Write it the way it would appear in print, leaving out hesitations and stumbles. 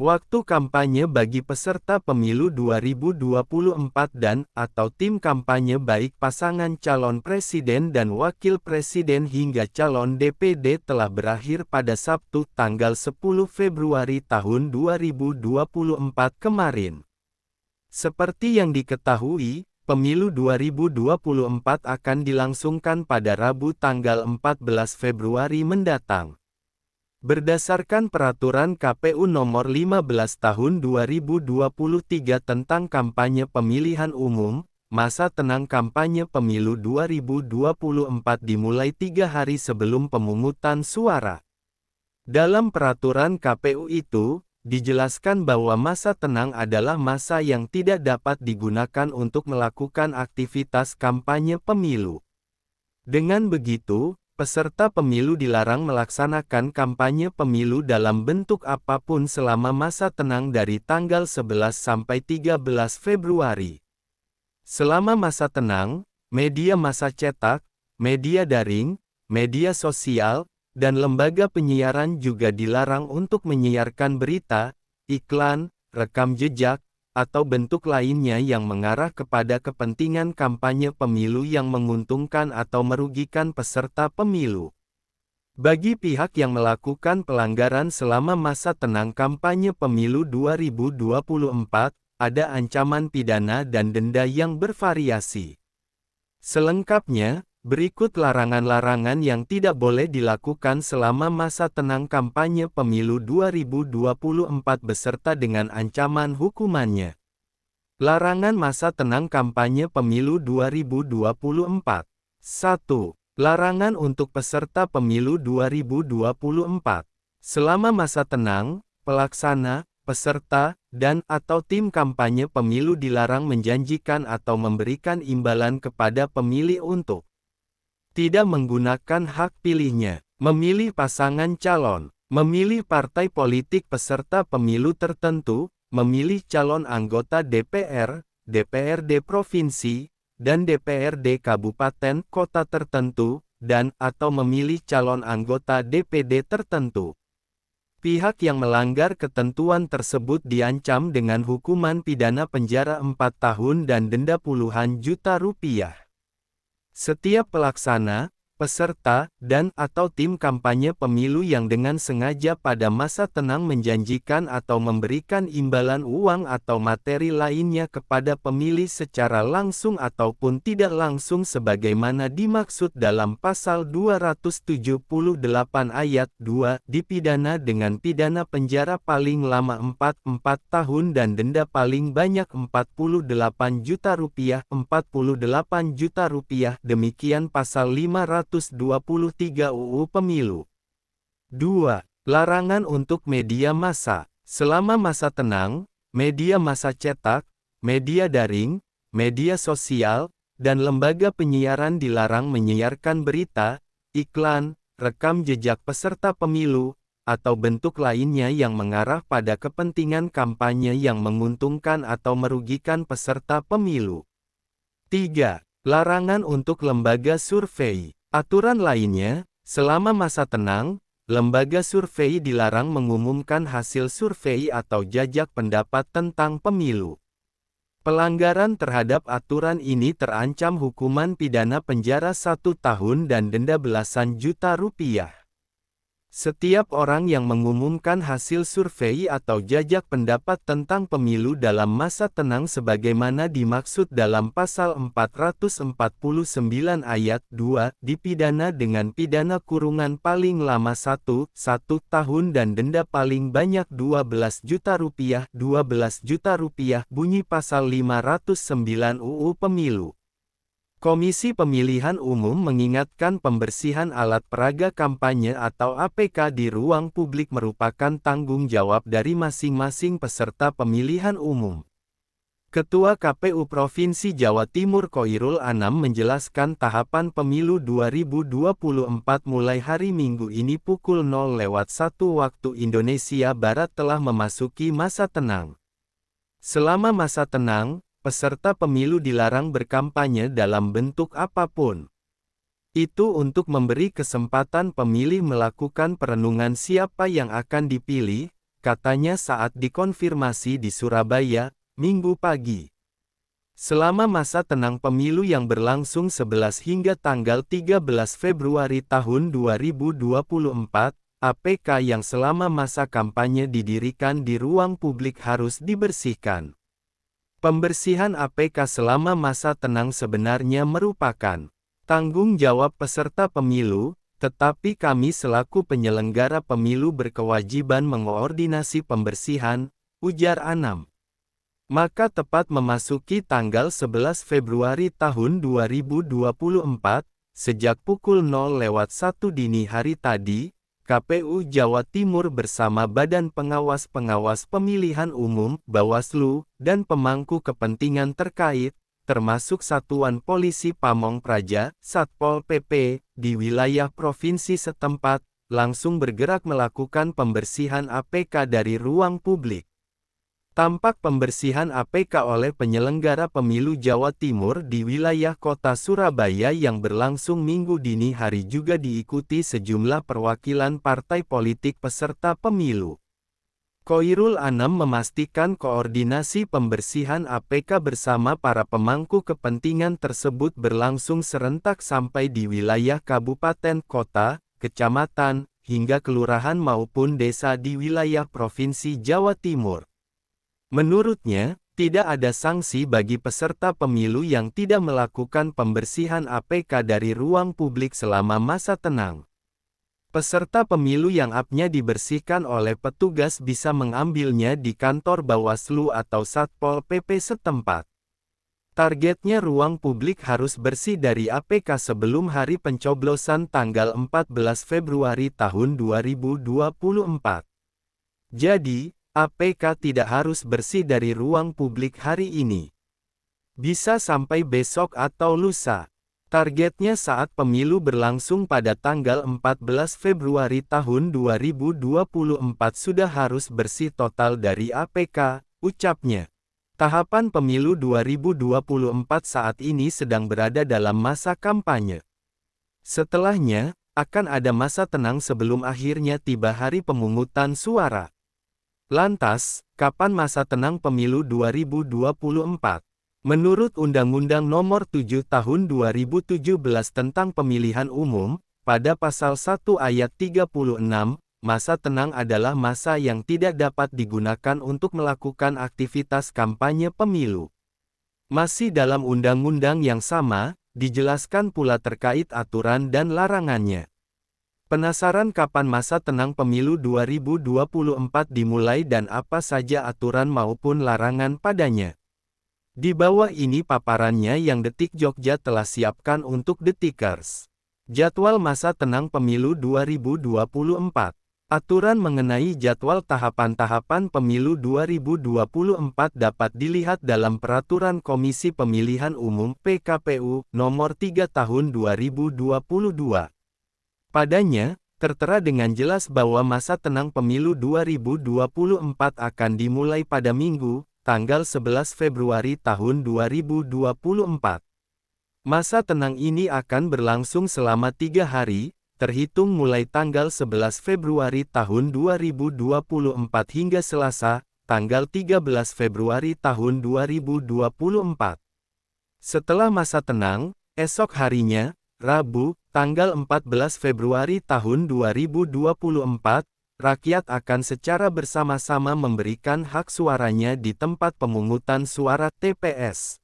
Waktu kampanye bagi peserta pemilu 2024 dan/atau tim kampanye baik pasangan calon presiden dan wakil presiden hingga calon DPD telah berakhir pada Sabtu tanggal 10 Februari tahun 2024 kemarin. Seperti yang diketahui, pemilu 2024 akan dilangsungkan pada Rabu tanggal 14 Februari mendatang. Berdasarkan Peraturan KPU Nomor 15 Tahun 2023 tentang Kampanye Pemilihan Umum, masa tenang kampanye pemilu 2024 dimulai 3 hari sebelum pemungutan suara. Dalam peraturan KPU itu, dijelaskan bahwa masa tenang adalah masa yang tidak dapat digunakan untuk melakukan aktivitas kampanye pemilu. Dengan begitu, peserta pemilu dilarang melaksanakan kampanye pemilu dalam bentuk apapun selama masa tenang dari tanggal 11 sampai 13 Februari. Selama masa tenang, media massa cetak, media daring, media sosial, dan lembaga penyiaran juga dilarang untuk menyiarkan berita, iklan, rekam jejak, atau bentuk lainnya yang mengarah kepada kepentingan kampanye pemilu yang menguntungkan atau merugikan peserta pemilu. Bagi pihak yang melakukan pelanggaran selama masa tenang kampanye pemilu 2024, ada ancaman pidana dan denda yang bervariasi. Selengkapnya, berikut larangan-larangan yang tidak boleh dilakukan selama masa tenang kampanye pemilu 2024 beserta dengan ancaman hukumannya. Larangan masa tenang kampanye pemilu 2024. 1. Larangan untuk peserta pemilu 2024. Selama masa tenang, pelaksana, peserta, dan/atau tim kampanye pemilu dilarang menjanjikan atau memberikan imbalan kepada pemilih untuk tidak menggunakan hak pilihnya, memilih pasangan calon, memilih partai politik peserta pemilu tertentu, memilih calon anggota DPR, DPRD provinsi, dan DPRD kabupaten kota tertentu, dan/atau memilih calon anggota DPD tertentu. Pihak yang melanggar ketentuan tersebut diancam dengan hukuman pidana penjara 4 tahun dan denda puluhan juta rupiah. Setiap pelaksana, peserta, dan/atau tim kampanye pemilu yang dengan sengaja pada masa tenang menjanjikan atau memberikan imbalan uang atau materi lainnya kepada pemilih secara langsung ataupun tidak langsung sebagaimana dimaksud dalam Pasal 278 ayat 2 dipidana dengan pidana penjara paling lama 4 tahun dan denda paling banyak 48 juta rupiah. Demikian Pasal 523 UU Pemilu. 2. Larangan untuk media massa. Selama masa tenang, media massa cetak, media daring, media sosial, dan lembaga penyiaran dilarang menyiarkan berita, iklan, rekam jejak peserta pemilu, atau bentuk lainnya yang mengarah pada kepentingan kampanye yang menguntungkan atau merugikan peserta pemilu. 3. Larangan untuk lembaga survei. Aturan lainnya, selama masa tenang, lembaga survei dilarang mengumumkan hasil survei atau jajak pendapat tentang pemilu. Pelanggaran terhadap aturan ini terancam hukuman pidana penjara 1 tahun dan denda belasan juta rupiah. Setiap orang yang mengumumkan hasil survei atau jajak pendapat tentang pemilu dalam masa tenang sebagaimana dimaksud dalam Pasal 449 ayat 2 dipidana dengan pidana kurungan paling lama 1 tahun dan denda paling banyak 12 juta rupiah. Bunyi Pasal 509 UU Pemilu. Komisi Pemilihan Umum mengingatkan pembersihan alat peraga kampanye atau APK di ruang publik merupakan tanggung jawab dari masing-masing peserta pemilihan umum. Ketua KPU Provinsi Jawa Timur Khoirul Anam menjelaskan tahapan pemilu 2024 mulai hari Minggu ini pukul 0:01 waktu Indonesia Barat telah memasuki masa tenang. Selama masa tenang, peserta pemilu dilarang berkampanye dalam bentuk apapun. Itu untuk memberi kesempatan pemilih melakukan perenungan siapa yang akan dipilih, katanya saat dikonfirmasi di Surabaya, Minggu pagi. Selama masa tenang pemilu yang berlangsung 11 hingga tanggal 13 Februari tahun 2024, APK yang selama masa kampanye didirikan di ruang publik harus dibersihkan. Pembersihan APK selama masa tenang sebenarnya merupakan tanggung jawab peserta pemilu, tetapi kami selaku penyelenggara pemilu berkewajiban mengoordinasi pembersihan, ujar Anam. Maka tepat memasuki tanggal 11 Februari tahun 2024, sejak pukul 0:01 dini hari tadi, KPU Jawa Timur bersama Badan Pengawas-Pengawas Pemilihan Umum, Bawaslu, dan pemangku kepentingan terkait, termasuk Satuan Polisi Pamong Praja, Satpol PP, di wilayah provinsi setempat, langsung bergerak melakukan pembersihan APK dari ruang publik. Tampak pembersihan APK oleh penyelenggara pemilu Jawa Timur di wilayah kota Surabaya yang berlangsung Minggu dini hari juga diikuti sejumlah perwakilan partai politik peserta pemilu. Khoirul Anam memastikan koordinasi pembersihan APK bersama para pemangku kepentingan tersebut berlangsung serentak sampai di wilayah kabupaten, kota, kecamatan, hingga kelurahan maupun desa di wilayah Provinsi Jawa Timur. Menurutnya, tidak ada sanksi bagi peserta pemilu yang tidak melakukan pembersihan APK dari ruang publik selama masa tenang. Peserta pemilu yang APK-nya dibersihkan oleh petugas bisa mengambilnya di kantor Bawaslu atau Satpol PP setempat. Targetnya ruang publik harus bersih dari APK sebelum hari pencoblosan tanggal 14 Februari tahun 2024. Jadi, APK tidak harus bersih dari ruang publik hari ini. Bisa sampai besok atau lusa. Targetnya saat pemilu berlangsung pada tanggal 14 Februari tahun 2024 sudah harus bersih total dari APK, ucapnya. Tahapan pemilu 2024 saat ini sedang berada dalam masa kampanye. Setelahnya, akan ada masa tenang sebelum akhirnya tiba hari pemungutan suara. Lantas, kapan masa tenang pemilu 2024? Menurut Undang-Undang Nomor 7 Tahun 2017 tentang Pemilihan Umum, pada Pasal 1 Ayat 36, masa tenang adalah masa yang tidak dapat digunakan untuk melakukan aktivitas kampanye pemilu. Masih dalam undang-undang yang sama, dijelaskan pula terkait aturan dan larangannya. Penasaran kapan masa tenang pemilu 2024 dimulai dan apa saja aturan maupun larangan padanya? Di bawah ini paparannya yang Detik Jogja telah siapkan untuk Detikers. Jadwal masa tenang pemilu 2024. Aturan mengenai jadwal tahapan-tahapan pemilu 2024 dapat dilihat dalam Peraturan Komisi Pemilihan Umum (PKPU) Nomor 3 Tahun 2022. Padanya, tertera dengan jelas bahwa masa tenang pemilu 2024 akan dimulai pada Minggu, tanggal 11 Februari tahun 2024. Masa tenang ini akan berlangsung selama 3 hari, terhitung mulai tanggal 11 Februari tahun 2024 hingga Selasa, tanggal 13 Februari tahun 2024. Setelah masa tenang, esok harinya, Rabu, tanggal 14 Februari tahun 2024, rakyat akan secara bersama-sama memberikan hak suaranya di tempat pemungutan suara TPS.